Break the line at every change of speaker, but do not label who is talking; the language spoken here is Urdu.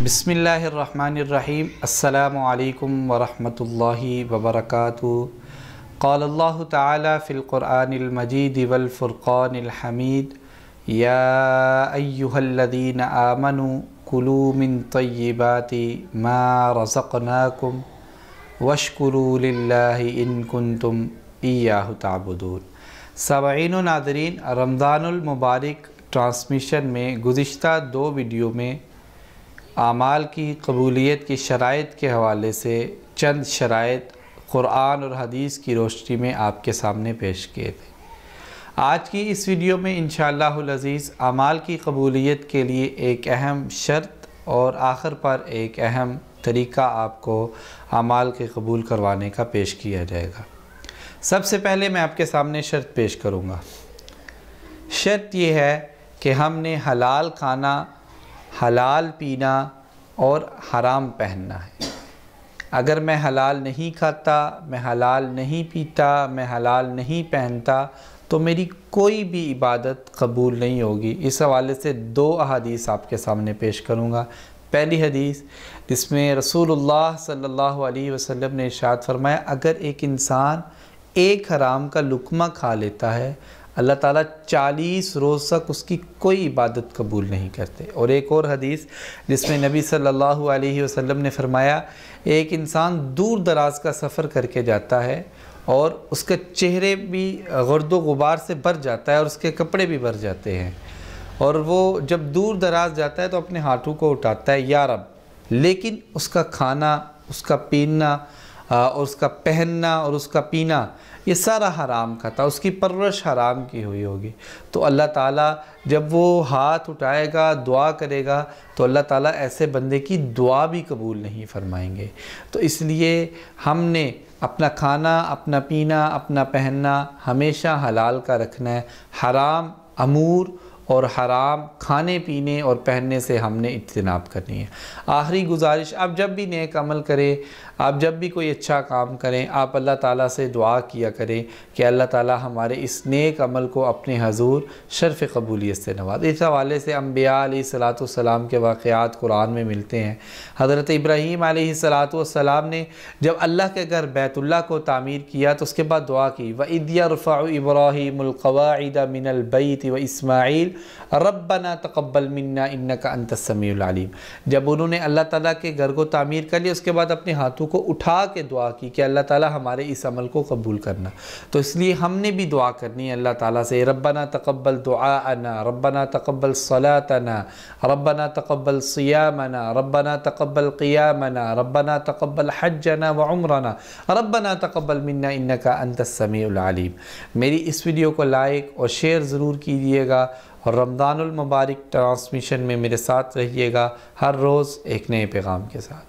بسم اللہ الرحمن الرحیم۔ السلام علیکم ورحمۃ اللہ وبرکاتہ۔ قال اللہ تعالی فی القرآن المجید والفرقان الحمید، یا ایہا الذین آمنوا کلوا من طیبات ما رزقناکم واشکروا للہ ان کنتم ایاہ تعبدون۔ سامعین و ناظرین، رمضان المبارک ٹرانسمیشن میں گزشتہ 2 ویڈیو میں اعمال کی قبولیت کی شرائط کے حوالے سے چند شرائط قرآن اور حدیث کی روشنی میں آپ کے سامنے پیش کیے تھے۔ آج کی اس ویڈیو میں انشاءاللہ العزیز اعمال کی قبولیت کے لیے ایک اہم شرط اور آخر پر ایک اہم طریقہ آپ کو اعمال کے قبول کروانے کا پیش کیا جائے گا۔ سب سے پہلے میں آپ کے سامنے شرط پیش کروں گا۔ شرط یہ ہے کہ ہم نے حلال کھانا، حلال پینا اور حرام پہننا ہے۔ اگر میں حلال نہیں کھاتا، میں حلال نہیں پیتا، میں حلال نہیں پہنتا تو میری کوئی بھی عبادت قبول نہیں ہوگی۔ اس حوالے سے 2 احادیث آپ کے سامنے پیش کروں گا۔ پہلی حدیث جس میں رسول اللہ صلی اللہ علیہ وسلم نے ارشاد فرمایا، اگر ایک انسان ایک حرام کا لقمہ کھا لیتا ہے، اللہ تعالیٰ 40 روز تک اس کی کوئی عبادت قبول نہیں کرتے۔ اور ایک اور حدیث جس میں نبی صلی اللہ علیہ وسلم نے فرمایا، ایک انسان دور دراز کا سفر کر کے جاتا ہے اور اس کے چہرے بھی غرد و غبار سے بھر جاتا ہے اور اس کے کپڑے بھی بھر جاتے ہیں، اور وہ جب دور دراز جاتا ہے تو اپنے ہاتھوں کو اٹھاتا ہے، یا رب، لیکن اس کا کھانا، اس کا پینا اور اس کا پہننا اور اس کا پینا یہ سارا حرام کا تھا، اس کی پرورش حرام کی ہوئی ہوگی۔ تو اللہ تعالیٰ جب وہ ہاتھ اٹھائے گا، دعا کرے گا، تو اللہ تعالیٰ ایسے بندے کی دعا بھی قبول نہیں فرمائیں گے۔ تو اس لیے ہم نے اپنا کھانا، اپنا پینا، اپنا پہننا ہمیشہ حلال کا رکھنا ہے۔ حرام امور اور حرام کھانے پینے اور پہننے سے ہم نے اجتناب کرنی ہے۔ آخری گزارش، آپ جب بھی نیک عمل کریں، آپ جب بھی کوئی اچھا کام کریں، آپ اللہ تعالیٰ سے دعا کیا کریں کہ اللہ تعالیٰ ہمارے اس نیک عمل کو اپنے حضور شرف قبولیت سے نواز۔ اس حوالے سے انبیاء علیہ السلام کے واقعات قرآن میں ملتے ہیں۔ حضرت ابراہیم علیہ السلام نے جب اللہ کے گھر بیت اللہ کو تعمیر کیا تو اس کے بعد دعا کی، وَإِذْ يَرْفَعُ إِبْرَاهِيمُ الْقَوَاعِدَ مِنَ الْبَيْتِ وَإِسْمَاعِيلُ رَبَّنَا تَقَبَّلْ مِنَّا إِنَّكَ أَنْتَ السَّمِيعُ الْعَلِيمُ۔ جب انہوں نے اللہ تعالیٰ کے گھر کو تعمیر کر لیا، اس کے بعد اپنے ہاتھوں کو اٹھا کے دعا کی کہ اللہ تعالیٰ ہمارے اس عمل کو قبول کرنا۔ تو اس لیے ہم نے بھی دعا کرنی ہے اللہ تعالیٰ سے، ربنا تقبل دعاءنا، ربنا تقبل صلاتنا، ربنا تقبل صیامنا، ربنا تقبل قیامنا، ربنا تقبل حجنا وعمرنا، ربنا تقبل منا انک انت السمیع العلیم۔ میری اس ویڈیو کو لائک اور شیئر ضرور کیجیے گا، اور رمضان المبارک ٹرانسمیشن میں میرے ساتھ رہیے گا، ہر روز ایک نئے پیغام کے ساتھ۔